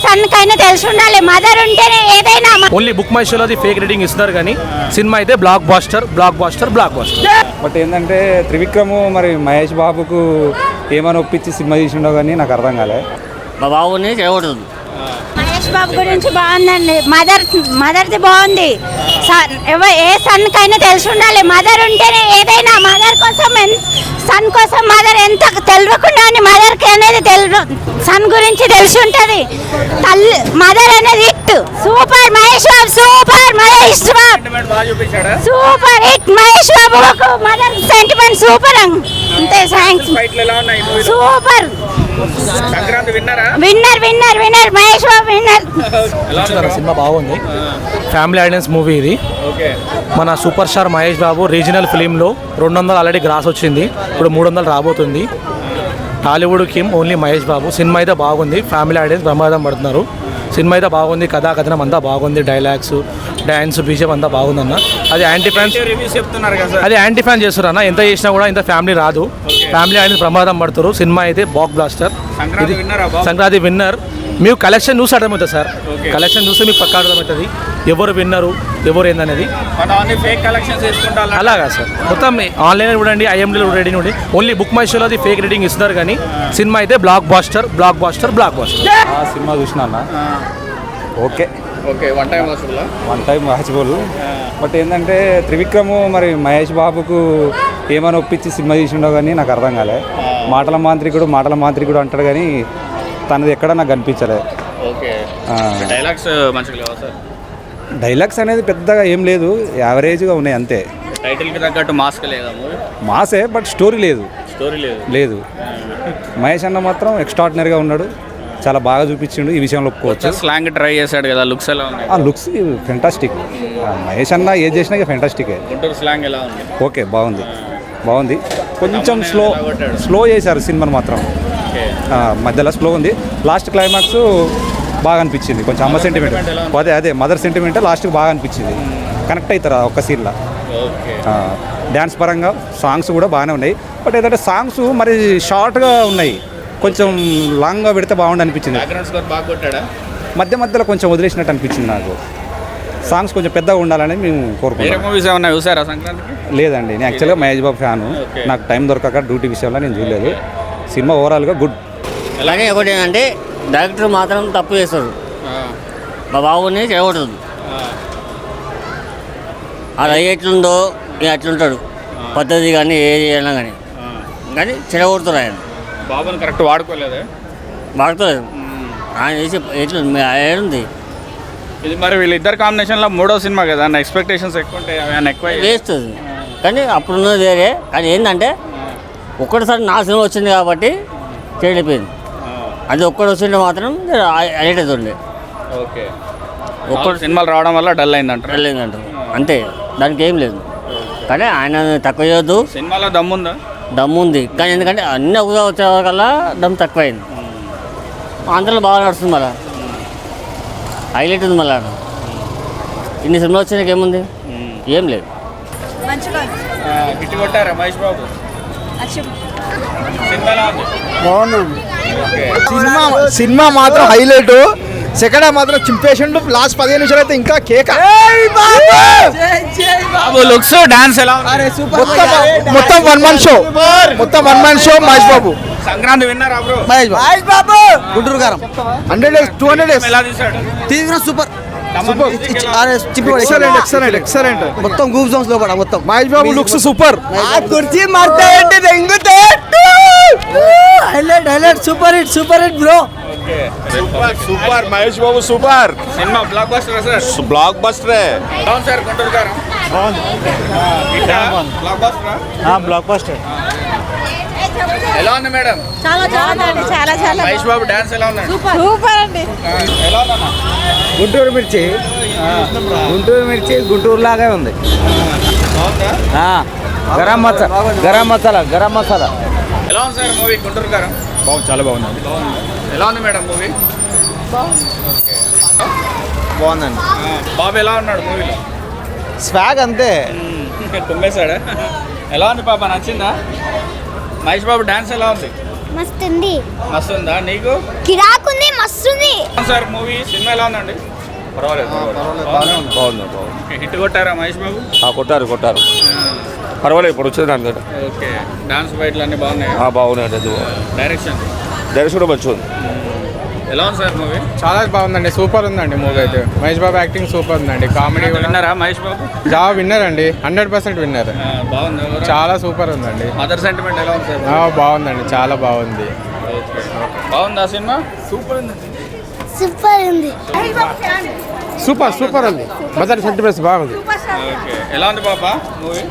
Sun కైనా తెలిసి ఉండాలి, మదర్ ఉంటేనే ఏదైనా. ఓన్లీ బుక్ మై షోలో అది ఫేక్ రేటింగ్ ఇస్తున్నారు కానీ సినిమా అయితే బ్లాక్ బాస్టర్. బట్ ఏంటంటే త్రివిక్రమ్ మరి మహేష్ బాబుకు ఏమైనా ఒప్పించి సినిమా తీసిండో కానీ నాకు అర్థం కాలే. మా బాబుని చేయకూడదు. మహేష్ బాబు గురించి బాగుందండి, మదర్ది బాగుంది. ఏ సన్ కైనా తెలిసి ఉండాలి, మదర్ ఉంటేనే ఏదైనా. మదర్ కోసం సన్ కోసం మదర్ ఎంత తెలియకుండా మదర్కి అనేది సన్ గురించి తెలిసి ఉంటుంది. తల్లి మదర్ అనేది hit. Super Mahesh Babu, super Mahesh Babu, super hit Mahesh Babu. Mother sentiment super అంతే. Thanks. Super winner Mahesh Babu winner. Cinema బాగుంది, ఫ్యామిలీ ఆడియన్స్ మూవీ ఇది. మన super star Mahesh Babu regional ఫిలింలో 200 ఆల్రెడీ గ్రాస్ వచ్చింది, ఇప్పుడు 300 రాబోతుంది. Tollywood Kim only Mahesh Babu. Cinema అయితే బాగుంది, ఫ్యామిలీ ఆడియన్స్ ప్రమాదం పడుతున్నారు. సినిమా అయితే బాగుంది, కథనం అంతా బాగుంది, డైలాగ్స్, డ్యాన్స్, బీజం అంతా బాగుందన్న. అది యాంటీ ఫ్యాన్స్ చేస్తారు అన్న. ఎంత చేసినా కూడా ఇంత ఫ్యామిలీ రాదు, ఫ్యామిలీ ఆడియన్స్ ప్రమాదం పడుతారు. సినిమా అయితే బ్లాక్ బ్లాస్టర్. ఇది సంక్రాంతి విన్నర్. మీకు కలెక్షన్ చూసి అర్థమవుతుంది సార్, కలెక్షన్ చూస్తే మీకు పక్కా అర్థమవుతుంది ఎవరు విన్నరు ఎవరు ఏందనేది. అలాగా సార్, మొత్తం ఆన్లైన్ చూడండి, ఐఎండీలో రేటింగ్ చూడండి. ఓన్లీ బుక్ మై షోలో అది ఫేక్ రేటింగ్ ఇస్తున్నారు కానీ సినిమా అయితే బ్లాక్ బాస్టర్. సినిమా చూసిన అన్న, okay one time watchable. But ఏంటంటే త్రివిక్రమ్ మరి మహేష్ బాబుకు ఏమైనా ఒప్పించి సినిమా తీసిండో కానీ నాకు అర్థం కాలే. మాటల మాంత్రికుడు అంటాడు కానీ తనది ఎక్కడ నాకు కనిపించలే. డైలాగ్స్ అనేది పెద్దగా ఏం లేదు, యావరేజ్గా ఉన్నాయి అంతే. టైటిల్కి తగ్గట్టు మాసే, బట్ స్టోరీ లేదు. మహేష్ అన్న మాత్రం ఎక్స్ట్రాడినరీగా ఉన్నాడు, చాలా బాగా చూపించిండు. ఈ విషయంలో ఒప్పుకోవచ్చు. స్లాంగ్ ట్రై చేశాడు కదా, లుక్స్ ఎలా ఉన్నాయి? ఆ లుక్స్ ఫెంటాస్టిక్. మహేష్ అన్న ఏది చేసినా ఇక ఫెంటాస్టికే. గుంటూరు స్లాంగ్ ఎలా ఉంది? ఓకే, బాగుంది. కొంచెం స్లో చేశారు సినిమాను మాత్రం, మధ్యలో స్లో ఉంది. లాస్ట్ క్లైమాక్స్ బాగా అనిపించింది, కొంచెం అమ్మ సెంటిమెంట్, అదే మదర్ సెంటిమెంట్ లాస్ట్కి బాగా అనిపించింది. కనెక్ట్ అవుతారు ఒక్క సీన్లో. డ్యాన్స్ పరంగా సాంగ్స్ కూడా బాగానే ఉన్నాయి. బట్ ఏంటంటే సాంగ్స్ మరి షార్ట్గా ఉన్నాయి, కొంచెం లాంగ్గా పెడితే బాగుండి అనిపించింది. మధ్యలో కొంచెం వదిలేసినట్టు అనిపించింది నాకు. సాంగ్స్ కొంచెం పెద్దగా ఉండాలని మేము కోరుకుంటున్నాం. లేదండి, నేను యాక్చువల్గా మహేష్ బాబు ఫ్యాను. నాకు టైం దొరకక డ్యూటీ విషయంలో నేను చూడలేదు. సినిమా ఓవరాల్గా గుడ్. అలాగే ఒకటి ఏంటంటే డైరెక్టర్ మాత్రం తప్పు చేస్తారు, మా బాబుని చేయకూడదు. అది ఎట్లుందో అట్లుంటాడు పద్ధతి కానీ ఏది అయినా కానీ చెడగొడుతారు. ఆయన బాబుని కరెక్ట్ వాడుకోలేదు ఆయన చేసి ఎట్లుంది ఏడుంది ఇది. మరి వీళ్ళిద్దరు కాంబినేషన్లో 3వ సినిమా కదా అన్న, ఎక్స్పెక్టేషన్స్ ఎక్కువ ఉంటాయి, అవి ఎక్కువ వేస్తుంది. కానీ అప్పుడున్నది వేరే. కానీ ఏంటంటే ఒక్కటిసారి నా సినిమా వచ్చింది కాబట్టి చెడిపోయింది. అది ఒక్కటి వచ్చింటే మాత్రం అయ్యేది ఉండే. ఒక్కటి సినిమాలు రావడం వల్ల డల్ అయిందంటారు అంతే, దానికి ఏం లేదు. కానీ ఆయన తక్కువ చేయొద్దు. సినిమాలో దమ్ముంది కానీ ఎందుకంటే అన్నీ ఒకగా వచ్చేవరకల్లా దమ్ తక్కువైంది. ఆంధ్రలో బాగా నడుస్తుంది, మళ్ళీ హైలైట్ ఉంది. మళ్ళీ ఇన్ని సినిమాలు వచ్చినాక ఏముంది, ఏం లేదు. బాగుంది సినిమా మాత్రం హైలైట్. సెకండ్ హాఫ్ మాత్రం చింపేసిండు. లాస్ట్ 15 నిమిషాలు అయితే ఇంకా కేక. లుక్స్ డాన్స్ ఎలా మొత్తం one man show Mahesh Babu. Sankranti విన్నరా bro? Mahesh Babu Guntur గారం 100 days 200 days ఎలా తీసాడు? తీవ్ర సూపర్ ఎక్సలెంట్. మొత్తం గూప్ జోన్స్ లో పడా. మొత్తం మహేష్ బాబు లుక్స్ సూపర్. కుర్చీ మార్తాయంటే దెంగుతే highlight super hit bro. Super Mahesh Babu super. Cinema blockbuster sir. బ్లాక్ బస్టరే. అవును sir, Guntur Kaaram blockbuster. ఎలా ఉంది మేడం? చాలా మహేష్ బాబు డాన్స్ ఎలా ఉన్నాడు? సూపర్ అండి. ఎలా ఉందన్న? గుంటూరు మిర్చి గుంటూరు లాగే ఉంది. గరం మసాలా. ఎలా ఉంది సార్ మూవీ గుంటూరు గారం? చాలా బాగుంది. ఎలా ఉంది మేడం మూవీ? బాగుందండి. బాబు ఎలా ఉన్నాడు మూవీలో? స్వాగ్ అంతే తుమ్మేశాడా? ఎలా ఉంది పాప, నచ్చిందా? మహేష్ బాబు డాన్స్ ఎలా ఉంది? మస్తుంది. మస్తుందా? నీకు? కిరాకుంది. మస్తుంది. సార్ మూవీ సినిమా ఎలా ఉందండి? బాగుంది హిట్ కొట్టారా మహేష్ బాబు? కొట్టారు పర్వాలేదు ఇప్పుడు వచ్చేది దాని దగ్గర ఓకే. డాన్స్ ఫైట్లు అన్నీ బాగున్నాయి. బాగున్నాయి డైరెక్షన్ కూడా మంచిగా ఉంది. ఎలా ఉంది సార్ మూవీ? చాలా బాగుందండి, సూపర్ ఉందండి మూవీ అయితే. మహేష్ బాబు యాక్టింగ్ సూపర్ ఉందండి, కామెడీ కూడా. విన్నారా మహేష్ బాబు? విన్నర్ అండి, 100% విన్నర్. బాగుంది. చాలా సూపర్ ఉందండి. మదర్ సెంటిమెంట్ ఎలా ఉంది సార్? బాగుందండి, చాలా బాగుంది. బాగుందా సినిమా? సూపర్ ఉంది. సూపర్ ఉంది. మదర్ సెంటిమెంట్స్ బాగుంది. ఓకే. ఎలా ఉంది పాప మూవీ?